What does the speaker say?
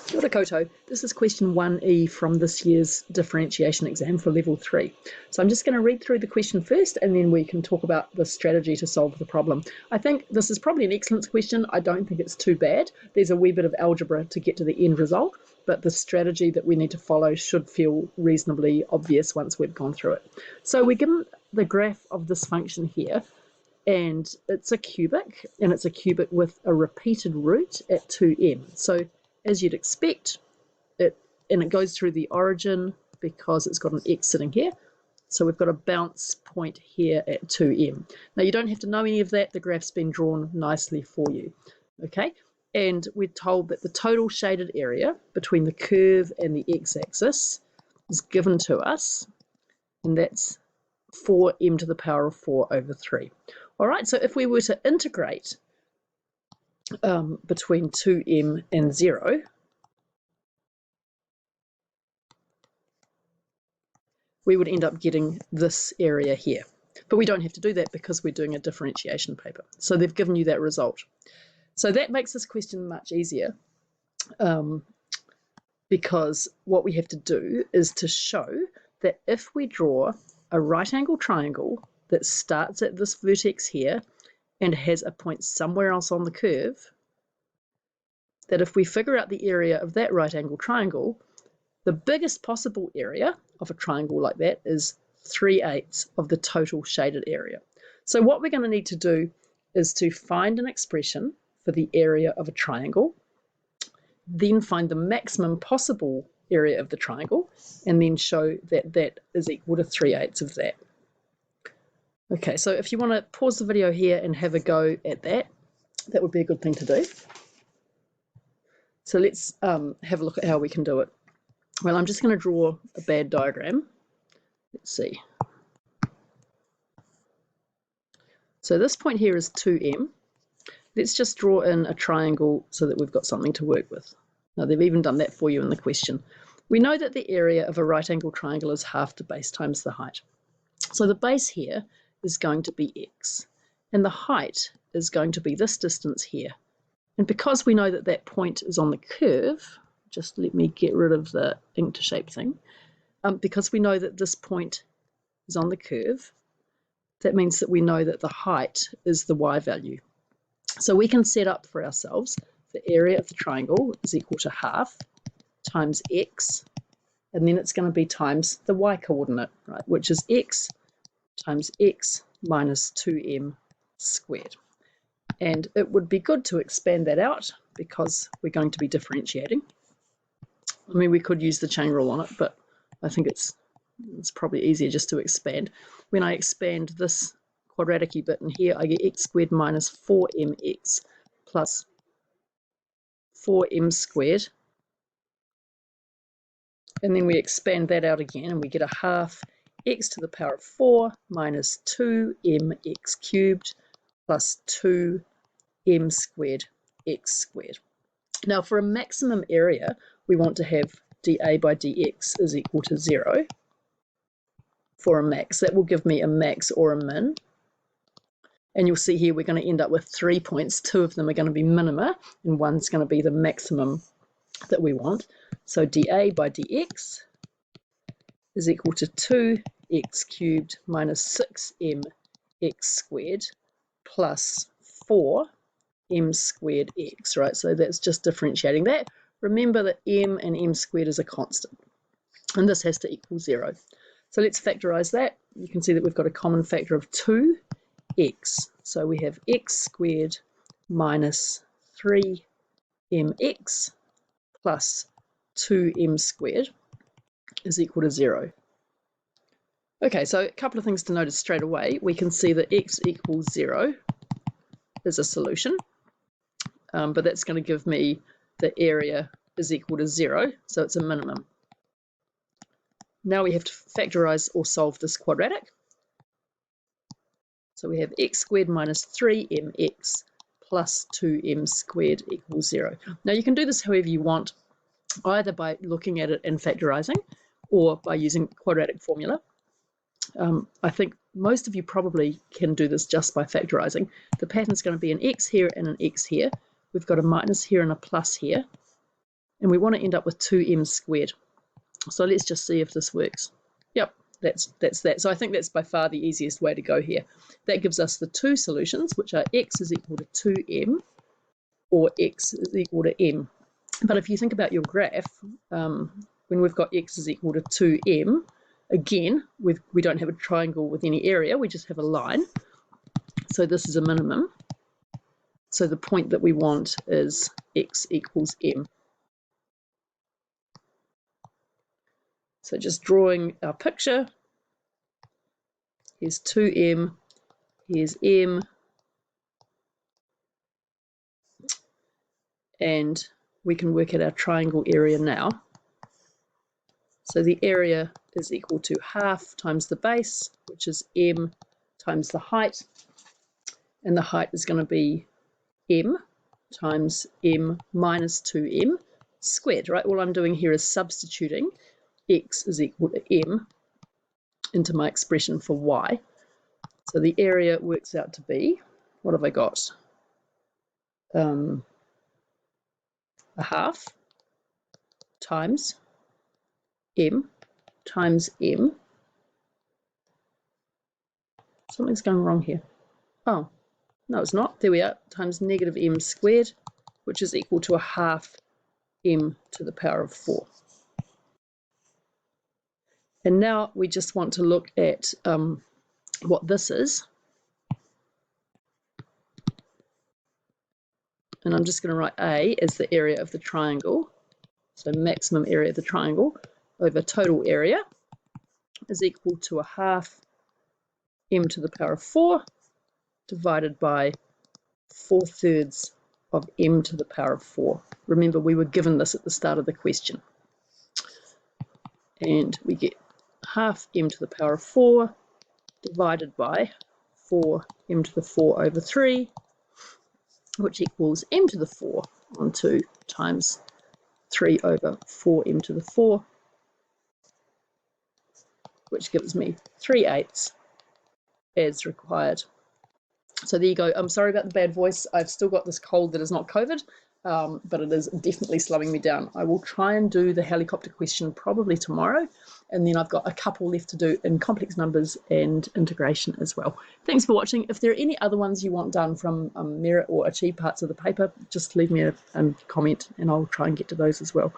Kia ora koutou. This is question 1e from this year's differentiation exam for level 3. So I'm just going to read through the question first and then we can talk about the strategy to solve the problem. I think this is probably an excellent question. I don't think it's too bad. There's a wee bit of algebra to get to the end result, but the strategy that we need to follow should feel reasonably obvious once we've gone through it. So we're given the graph of this function here, and it's a cubic, and it's a cubic with a repeated root at 2m. So as you'd expect, it goes through the origin because it's got an x sitting here. So we've got a bounce point here at 2m. Now you don't have to know any of that. The graph's been drawn nicely for you. Okay, and we're told that the total shaded area between the curve and the x-axis is given to us, and that's 4m to the power of 4 over 3. All right, so if we were to integrate between 2m and 0, we would end up getting this area here. But we don't have to do that because we're doing a differentiation paper. So they've given you that result. So that makes this question much easier because what we have to do is to show that if we draw a right angle triangle that starts at this vertex here and has a point somewhere else on the curve, that if we figure out the area of that right angle triangle, the biggest possible area of a triangle like that is 3/8 of the total shaded area. So what we're going to need to do is to find an expression for the area of a triangle, then find the maximum possible area of the triangle, and then show that that is equal to 3/8 of that. Okay, so if you want to pause the video here and have a go at that, that would be a good thing to do. So let's have a look at how we can do it. Well, I'm just going to draw a bad diagram. Let's see. So this point here is 2m. Let's just draw in a triangle so that we've got something to work with. Now, they've even done that for you in the question. We know that the area of a right angle triangle is half the base times the height. So the base here is going to be x, and the height is going to be this distance here. And because we know that that point is on the curve, just let me get rid of the ink to shape thing. Because we know that this point is on the curve, that means that we know that the height is the y value. So we can set up for ourselves the area of the triangle is equal to half times x, and then it's going to be times the y coordinate, right, which is x times x minus 2m squared. And it would be good to expand that out because we're going to be differentiating. I mean, we could use the chain rule on it, but I think it's probably easier just to expand. When I expand this quadratic-y bit in here, I get x squared minus 4mx plus 4m squared. And then we expand that out again, and we get a half x to the power of 4 minus 2mx cubed plus 2m squared x squared. Now, for a maximum area, we want to have dA by dx is equal to 0 for a max. That will give me a max or a min. And you'll see here we're going to end up with 3 points. 2 of them are going to be minima, and one's going to be the maximum that we want. So dA by dx is equal to 2x cubed minus 6mx squared plus 4m squared x, right? So that's just differentiating that. Remember that m and m squared is a constant, and this has to equal 0. So let's factorize that. You can see that we've got a common factor of 2x. So we have x squared minus 3mx plus 2m squared is equal to 0. Okay, so a couple of things to notice straight away. We can see that x equals 0 is a solution, but that's going to give me the area is equal to 0, so it's a minimum. Now we have to factorize or solve this quadratic. So we have x squared minus 3mx plus 2m squared equals 0. Now you can do this however you want, either by looking at it and factorizing or by using quadratic formula. I think most of you probably can do this just by factorizing. The pattern's going to be an x here and an x here. We've got a minus here and a plus here. And we want to end up with 2m squared. So let's just see if this works. Yep, that's that. So I think that's by far the easiest way to go here. That gives us the two solutions, which are x is equal to 2m or x is equal to m. But if you think about your graph, when we've got x is equal to 2m, again, we don't have a triangle with any area, we just have a line. So this is a minimum. So the point that we want is x equals m. So just drawing our picture, here's 2m, here's m, and we can work out our triangle area now. So the area is equal to half times the base, which is m, times the height, and the height is going to be m times m minus 2m squared, right? All I'm doing here is substituting x is equal to m into my expression for y. So the area works out to be, what have I got? A half times m times m. Something's going wrong here. Oh, no, it's not. There we are. Times negative m squared, which is equal to a half m to the power of 4. And now we just want to look at what this is. And I'm just going to write A as the area of the triangle. So maximum area of the triangle over total area is equal to a half m to the power of 4 divided by 4/3 of m to the power of 4. Remember, we were given this at the start of the question. And we get half m to the power of 4 divided by 4m to the 4 over 3, which equals m to the 4 on 2 times 3 over 4m to the 4, which gives me 3/8 as required. So there you go. I'm sorry about the bad voice. I've still got this cold that is not COVID, but it is definitely slowing me down. I will try and do the helicopter question probably tomorrow, and then I've got a couple left to do in complex numbers and integration as well. Thanks for watching. If there are any other ones you want done from Merit or Achieve parts of the paper, just leave me a comment and I'll try and get to those as well.